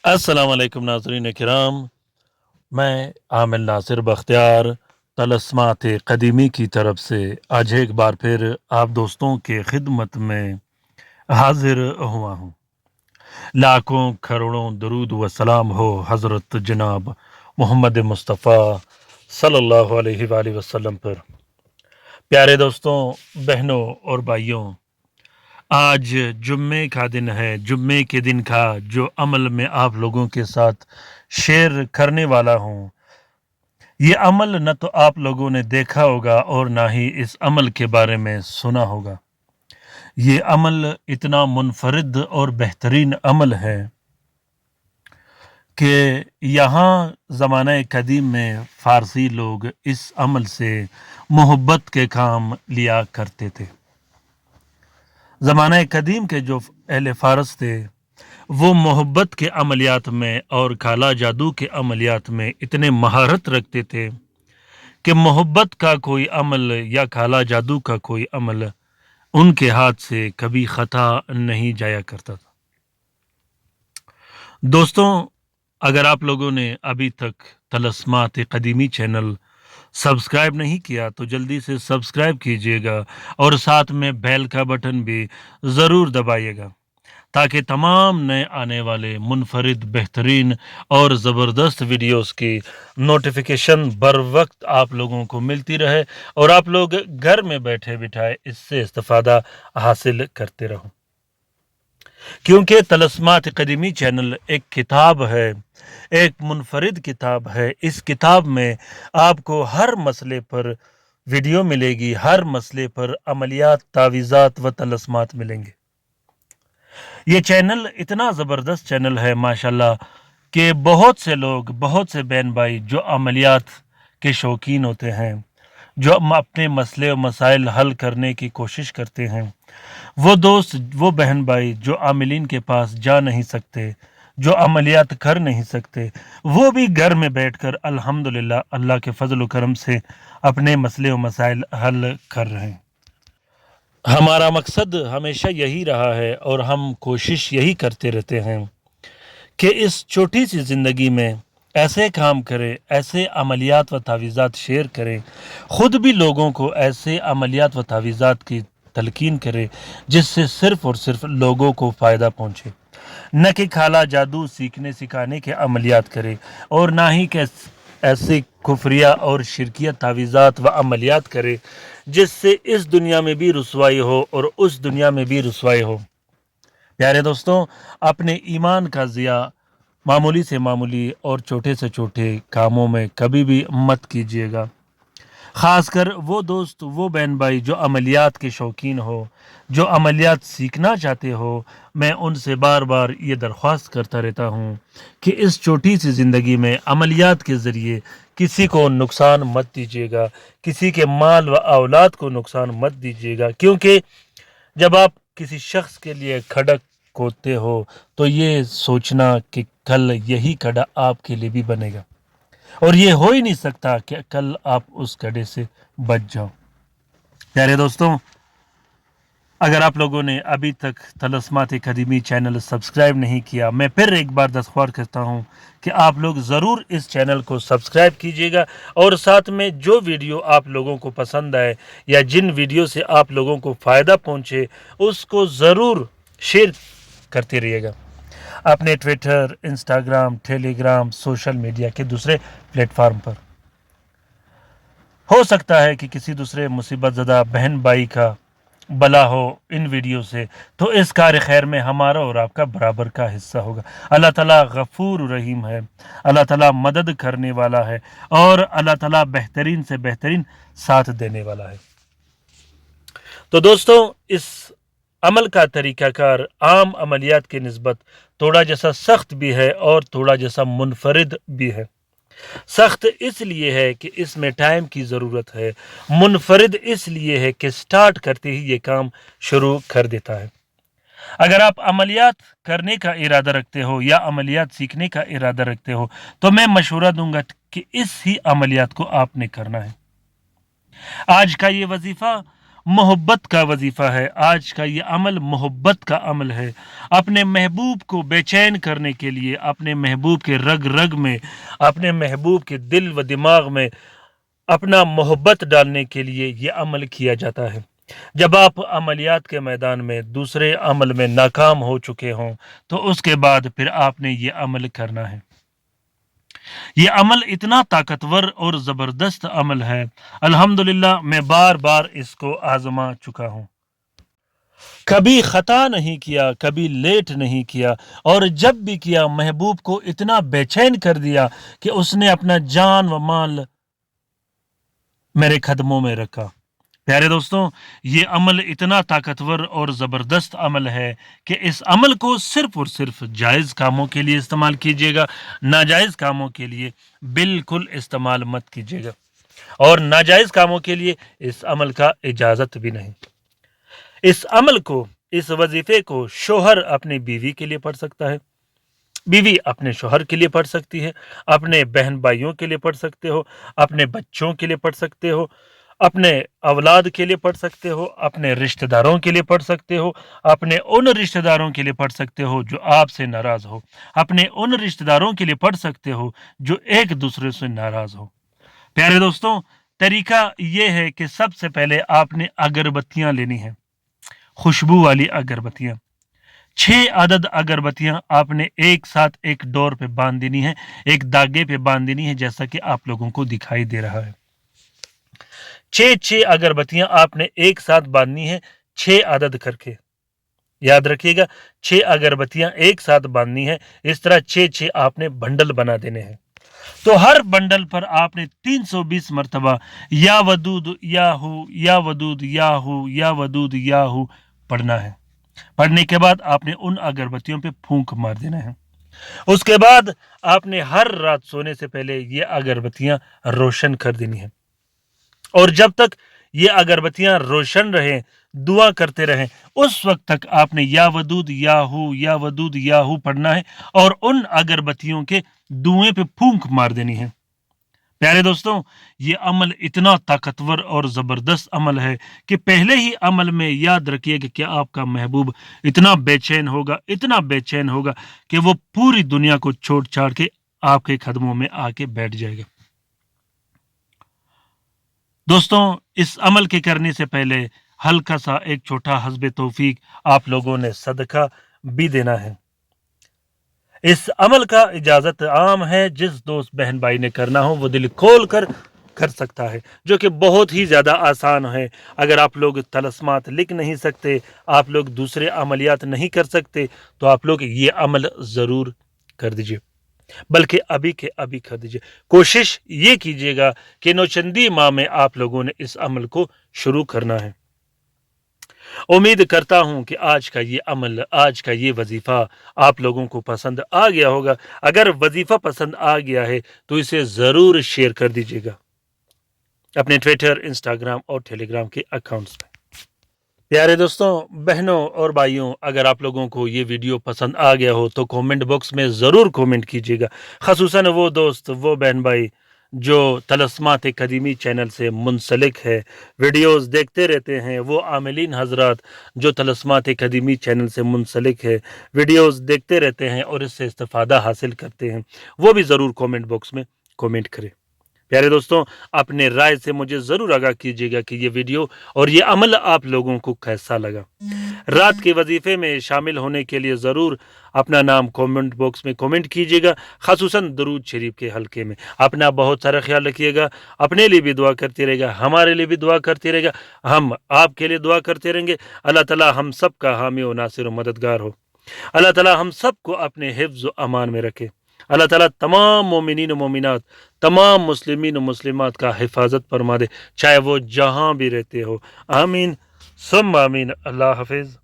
अस्सलाम वालेकुम नाज़रीन किराम। मैं आमिर नासिर बख्तियार तलस्मात क़दीमी की तरफ से आज एक बार फिर आप दोस्तों के खिदमत में हाजिर हुआ हूँ। लाखों करोड़ों दरूद व सलाम हो हज़रत जनाब मोहम्मद मुस्तफ़ा सल्लल्लाहु अलैहि वसल्लम पर। प्यारे दोस्तों, बहनों और भाइयों, आज जुम्मे का दिन है। जुम्मे के दिन का जो अमल मैं आप लोगों के साथ शेयर करने वाला हूँ, ये अमल न तो आप लोगों ने देखा होगा और ना ही इस अमल के बारे में सुना होगा। ये अमल इतना मुनफरिद और बेहतरीन अमल है कि यहाँ ज़माना कदीम में फ़ारसी लोग इस अमल से मोहब्बत के काम लिया करते थे। ज़माना कदीम के जो अहले फ़ारस थे, वो मोहब्बत के अमलियात में और काला जादू के अमलियात में इतने महारत रखते थे कि मोहब्बत का कोई अमल या काला जादू का कोई अमल उनके हाथ से कभी ख़ता नहीं जाया करता था। दोस्तों, अगर आप लोगों ने अभी तक तलस्मात क़दीमी चैनल सब्सक्राइब नहीं किया तो जल्दी से सब्सक्राइब कीजिएगा और साथ में बेल का बटन भी ज़रूर दबाइएगा ताकि तमाम नए आने वाले मुनफरिद बेहतरीन और ज़बरदस्त वीडियोस की नोटिफिकेशन बर वक्त आप लोगों को मिलती रहे और आप लोग घर में बैठे बिठाए इससे इस्तिफ़ादा हासिल करते रहो। क्योंकि तलस्मात क़दीमी चैनल एक किताब है, एक मुनफरिद किताब है। इस किताब में आपको हर मसले पर वीडियो मिलेगी, हर मसले पर अमलियात, तावीज़ात व तलस्मात मिलेंगे। ये चैनल इतना ज़बरदस्त चैनल है माशाल्लाह कि बहुत से लोग, बहुत से बहन भाई जो अमलियात के शौकीन होते हैं, जो अपने मसले और मसाइल हल करने की कोशिश करते हैं, वो दोस्त, वो बहन भाई जो आमिलीन के पास जा नहीं सकते, जो अमलियात कर नहीं सकते, वो भी घर में बैठकर अल्हम्दुलिल्लाह अल्लाह के फजल व करम से अपने मसले और मसाइल हल कर रहे हैं। हमारा मकसद हमेशा यही रहा है और हम कोशिश यही करते रहते हैं कि इस छोटी सी ज़िंदगी में ऐसे काम करें, ऐसे अमलियात व तावीज़ात शेयर करें, ख़ुद भी लोगों को ऐसे अमलियात व तावीज़ात की तलकीन करें जिससे सिर्फ़ और सिर्फ लोगों को फ़ायदा पहुँचे। न कि खाला जादू सीखने सिखाने के अमलियात करे और ना ही कि ऐसे कुफरिया और शिरकिया तावीज़ात व अमलियात करे जिससे इस दुनिया में भी रुसवाई हो और उस दुनिया में भी रुसवाई हो। प्यारे दोस्तों, अपने ईमान का ज़िया मामूली से मामूली और छोटे से छोटे कामों में कभी भी मत कीजिएगा। ख़ासकर वो दोस्त, वो बहन भाई जो अमलियात के शौकीन हो, जो अमलियात सीखना चाहते हो, मैं उनसे बार बार ये दरख्वास्त करता रहता हूँ कि इस छोटी सी ज़िंदगी में अमलियात के ज़रिए किसी को नुकसान मत दीजिएगा, किसी के माल व औलाद को नुकसान मत दीजिएगा। क्योंकि जब आप किसी शख्स के लिए खड़ा खोदते हो तो ये सोचना कि कल यही खड़ा आपके लिए भी बनेगा और ये हो ही नहीं सकता कि कल आप उस गड्ढे से बच जाओ। प्यारे दोस्तों, अगर आप लोगों ने अभी तक तलस्मात क़दीमी चैनल सब्सक्राइब नहीं किया, मैं फिर एक बार दस्तख्वार करता हूँ कि आप लोग ज़रूर इस चैनल को सब्सक्राइब कीजिएगा और साथ में जो वीडियो आप लोगों को पसंद आए या जिन वीडियो से आप लोगों को फ़ायदा पहुँचे उसको ज़रूर शेयर करते रहिएगा अपने Twitter, Instagram, Telegram, social media के दूसरे प्लेटफार्म पर। हो सकता है कि किसी दूसरे मुसीबत ज़दा बहन भाई का भला हो इन वीडियो से, तो इस कार्य खैर में हमारा और आपका बराबर का हिस्सा होगा। अल्लाह ताला गफ़ूर रहीम है, अल्लाह ताला मदद करने वाला है और अल्लाह ताला बेहतरीन से बेहतरीन साथ देने वाला है। तो दोस्तों, इस अमल का तरीक़ाकार आम अमलियात की निस्बत थोड़ा जैसा सख्त भी है और थोड़ा जैसा मुनफरिद भी है। सख्त इसलिए है कि इसमें टाइम की ज़रूरत है, मुनफरिद इसलिए है कि स्टार्ट करते ही ये काम शुरू कर देता है। अगर आप अमलियात करने का इरादा रखते हो या अमलियात सीखने का इरादा रखते हो तो मैं मशवरा दूंगा कि इस ही अमलियात को आपने करना है। आज का ये वजीफ़ा محبت کا وظیفہ ہے، آج کا یہ عمل محبت کا عمل ہے۔ اپنے محبوب کو بے چین کرنے کے لیے، اپنے محبوب کے رگ رگ میں، اپنے محبوب کے دل و دماغ میں اپنا محبت ڈالنے کے لیے یہ عمل کیا جاتا ہے۔ جب آپ عملیات کے میدان میں دوسرے عمل میں ناکام ہو چکے ہوں تو اس کے بعد پھر آپ نے یہ عمل کرنا ہے۔ یہ عمل اتنا طاقتور اور زبردست عمل ہے، الحمدللہ میں بار بار اس کو آزما چکا ہوں، کبھی خطا نہیں کیا، کبھی لیٹ نہیں کیا، اور جب بھی کیا محبوب کو اتنا بے چین کر دیا کہ اس نے اپنا جان و مال میرے قدموں میں رکھا۔ پیارے دوستوں، یہ عمل اتنا طاقتور اور زبردست عمل ہے کہ اس عمل کو صرف اور صرف جائز کاموں کے لیے استعمال کیجیے گا، ناجائز کاموں کے لیے بالکل استعمال مت کیجیے گا، اور ناجائز کاموں کے لیے اس عمل کا اجازت بھی نہیں۔ اس عمل کو، اس وظیفے کو شوہر اپنی بیوی کے لیے پڑھ سکتا ہے، بیوی اپنے شوہر کے لیے پڑھ سکتی ہے، اپنے بہن بھائیوں کے لیے پڑھ سکتے ہو، اپنے بچوں کے لیے پڑھ سکتے ہو، اپنے اولاد کے لیے پڑھ سکتے ہو، اپنے رشتہ داروں کے لیے پڑھ سکتے ہو، اپنے ان رشتہ داروں کے لیے پڑھ سکتے ہو جو آپ سے ناراض ہو، اپنے ان رشتہ داروں کے لیے پڑھ سکتے ہو جو ایک دوسرے سے ناراض ہو۔ پیارے دوستوں، طریقہ یہ ہے کہ سب سے پہلے آپ نے اگربتیاں لینی ہیں، خوشبو والی اگربتیاں، 6 عدد اگربتیاں آپ نے ایک ساتھ ایک ڈور پہ باندھ دینی ہے، ایک داغے پہ باندھ دینی ہے، جیسا کہ آپ لوگوں کو دکھائی دے رہا ہے۔ 6 اگربتیاں آپ نے ایک ساتھ باندھنی ہے، 6 عدد کر کے، یاد رکھیے گا، 6 اگربتیاں ایک ساتھ باندھنی ہے، اس طرح 6 آپ نے بنڈل بنا دینے ہیں۔ تو ہر بنڈل پر آپ نے 320 مرتبہ یا ودود یا ہو، یا ودود یا ہو، یا ودود یا ہو پڑھنا ہے۔ پڑھنے کے بعد آپ نے ان اگربتیوں پہ پھونک مار دینا ہے۔ اس کے بعد آپ نے ہر رات سونے سے پہلے یہ اگربتیاں روشن کر دینی ہیں، اور جب تک یہ اگربتیاں روشن رہیں، دعا کرتے رہیں، اس وقت تک آپ نے یا ودود یا ہو، یا ودود یا ہو پڑھنا ہے، اور ان اگربتیوں کے دھوئیں پہ پھونک مار دینی ہے۔ پیارے دوستوں، یہ عمل اتنا طاقتور اور زبردست عمل ہے کہ پہلے ہی عمل میں یاد رکھیے کہ آپ کا محبوب اتنا بے چین ہوگا، اتنا بے چین ہوگا کہ وہ پوری دنیا کو چھوڑ چھاڑ کے آپ کے قدموں میں آ کے بیٹھ جائے گا۔ دوستوں، اس عمل کے کرنے سے پہلے ہلکا سا ایک چھوٹا حسب توفیق آپ لوگوں نے صدقہ بھی دینا ہے۔ اس عمل کا اجازت عام ہے، جس دوست بہن بھائی نے کرنا ہو وہ دل کھول کر سکتا ہے، جو کہ بہت ہی زیادہ آسان ہے۔ اگر آپ لوگ طلسمات لکھ نہیں سکتے، آپ لوگ دوسرے عملیات نہیں کر سکتے، تو آپ لوگ یہ عمل ضرور کر دیجئے، بلکہ ابھی کے ابھی کر دیجئے۔ کوشش یہ کیجئے گا کہ نوچندی ماہ میں آپ لوگوں نے اس عمل کو شروع کرنا ہے۔ امید کرتا ہوں کہ آج کا یہ عمل، آج کا یہ وظیفہ آپ لوگوں کو پسند آ گیا ہوگا۔ اگر وظیفہ پسند آ گیا ہے تو اسے ضرور شیئر کر دیجیے گا اپنے ٹویٹر، انسٹاگرام اور ٹیلی گرام کے اکاؤنٹس میں۔ پیارے دوستوں، بہنوں اور بھائیوں، اگر آپ لوگوں کو یہ ویڈیو پسند آ گیا ہو تو کومنٹ باکس میں ضرور کومنٹ کیجیے گا، خصوصاً وہ دوست، وہ بہن بھائی جو طلسمات قدیمی چینل سے منسلک ہے، ویڈیوز دیکھتے رہتے ہیں، وہ عاملین حضرات جو طلسمات قدیمی چینل سے منسلک ہے، ویڈیوز دیکھتے رہتے ہیں اور اس سے استفادہ حاصل کرتے ہیں، وہ بھی ضرور کومنٹ باکس میں کومنٹ کریں۔ پیارے دوستوں، اپنے رائے سے مجھے ضرور آگاہ کیجیے گا کہ یہ ویڈیو اور یہ عمل آپ لوگوں کو کیسا لگا۔ رات کے وظیفے میں شامل ہونے کے لیے ضرور اپنا نام کومنٹ باکس میں کومنٹ کیجیے گا، خصوصاً درود شریف کے حلقے میں۔ اپنا بہت سارا خیال رکھیے گا، اپنے لیے بھی دعا کرتے رہے گا، ہمارے لیے بھی دعا کرتے رہے گا، ہم آپ کے لیے دعا کرتے رہیں گے۔ اللہ تعالی ہم سب کا حامی و ناصر و مددگار ہو۔ اللہ تعالی ہم سب کو اپنے حفظ و امان میں رکھے۔ اللہ تعالیٰ تمام مومنین و مومنات، تمام مسلمین و مسلمات کا حفاظت فرما دے، چاہے وہ جہاں بھی رہتے ہو۔ آمین ثم آمین۔ اللہ حافظ۔